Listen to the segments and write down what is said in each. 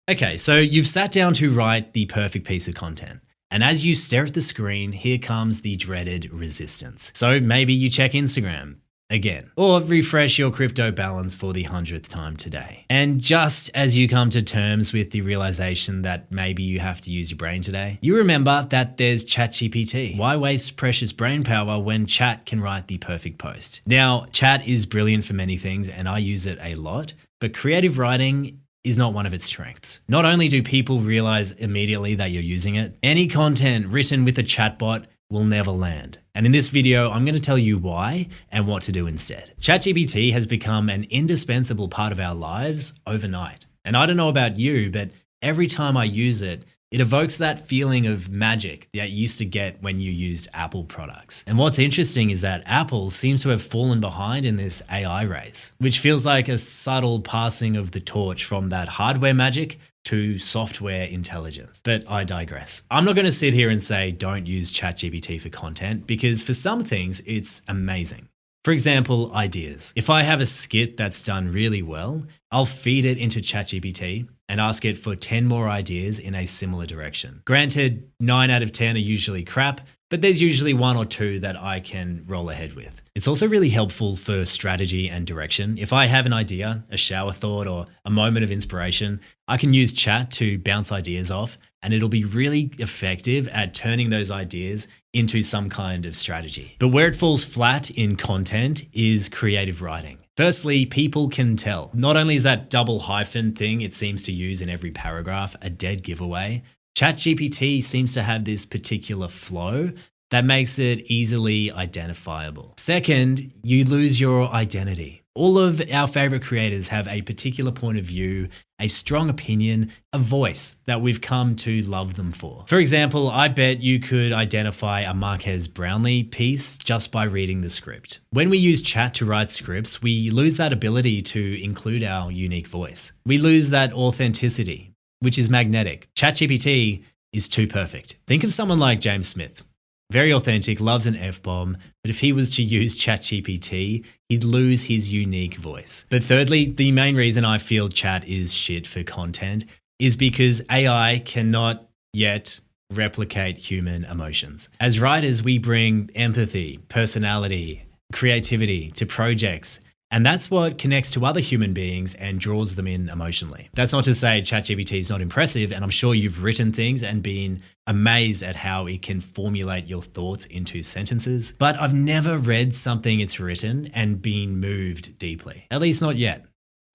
Okay, so you've sat down to write the perfect piece of content. And as you stare at the screen, here comes the dreaded resistance. So maybe you check Instagram again, or refresh your crypto balance for the 100th time today. And just as you come to terms with the realization that maybe you have to use your brain today, you remember that there's ChatGPT. Why waste precious brain power when chat can write the perfect post? Now, chat is brilliant for many things and I use it a lot, but creative writing is not one of its strengths. Not only do people realize immediately that you're using it, any content written with a chatbot will never land. And in this video, I'm going to tell you why and what to do instead. ChatGPT has become an indispensable part of our lives overnight. And I don't know about you, but every time I use it, it evokes that feeling of magic that you used to get when you used Apple products. And what's interesting is that Apple seems to have fallen behind in this AI race, which feels like a subtle passing of the torch from that hardware magic to software intelligence. But I digress. I'm not going to sit here and say don't use ChatGPT for content, because for some things it's amazing. For example, ideas. If I have a skit that's done really well, I'll feed it into ChatGPT and ask it for 10 more ideas in a similar direction. Granted, 9 out of 10 are usually crap, but there's usually 1 or 2 that I can roll ahead with. It's also really helpful for strategy and direction. If I have an idea, a shower thought, or a moment of inspiration, I can use chat to bounce ideas off, and it'll be really effective at turning those ideas into some kind of strategy. But where it falls flat in content is creative writing. Firstly, people can tell. Not only is that double hyphen thing it seems to use in every paragraph a dead giveaway, ChatGPT seems to have this particular flow that makes it easily identifiable. Second, you lose your identity. All of our favorite creators have a particular point of view, a strong opinion, a voice that we've come to love them for. For example, I bet you could identify a Marques Brownlee piece just by reading the script. When we use chat to write scripts, we lose that ability to include our unique voice. We lose that authenticity, which is magnetic. ChatGPT is too perfect. Think of someone like James Smith. Very authentic, loves an F-bomb, but if he was to use ChatGPT, he'd lose his unique voice. But thirdly, the main reason I feel chat is shit for content is because AI cannot yet replicate human emotions. As writers, we bring empathy, personality, creativity to projects, and that's what connects to other human beings and draws them in emotionally. That's not to say ChatGPT is not impressive, and I'm sure you've written things and been amazed at how it can formulate your thoughts into sentences, but I've never read something it's written and been moved deeply. At least not yet.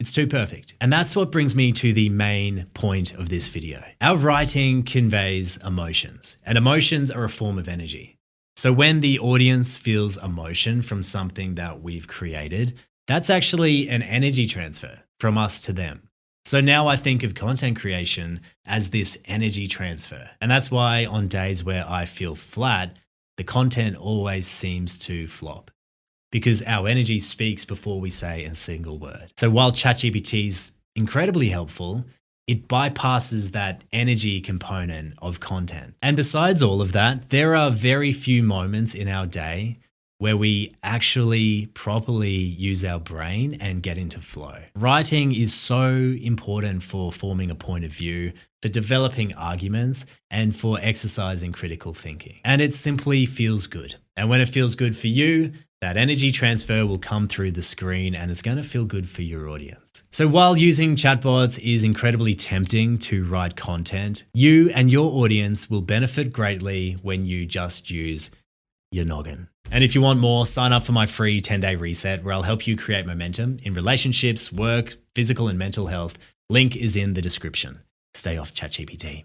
It's too perfect. And that's what brings me to the main point of this video. Our writing conveys emotions, and emotions are a form of energy. So when the audience feels emotion from something that we've created, that's actually an energy transfer from us to them. So now I think of content creation as this energy transfer. And that's why on days where I feel flat, the content always seems to flop, because our energy speaks before we say a single word. So while ChatGPT is incredibly helpful, it bypasses that energy component of content. And besides all of that, there are very few moments in our day where we actually properly use our brain and get into flow. Writing is so important for forming a point of view, for developing arguments, and for exercising critical thinking. And it simply feels good. And when it feels good for you, that energy transfer will come through the screen and it's going to feel good for your audience. So while using chatbots is incredibly tempting to write content, you and your audience will benefit greatly when you just use your noggin. And if you want more, sign up for my free 10-day reset where I'll help you create momentum in relationships, work, physical and mental health. Link is in the description. Stay off ChatGPT.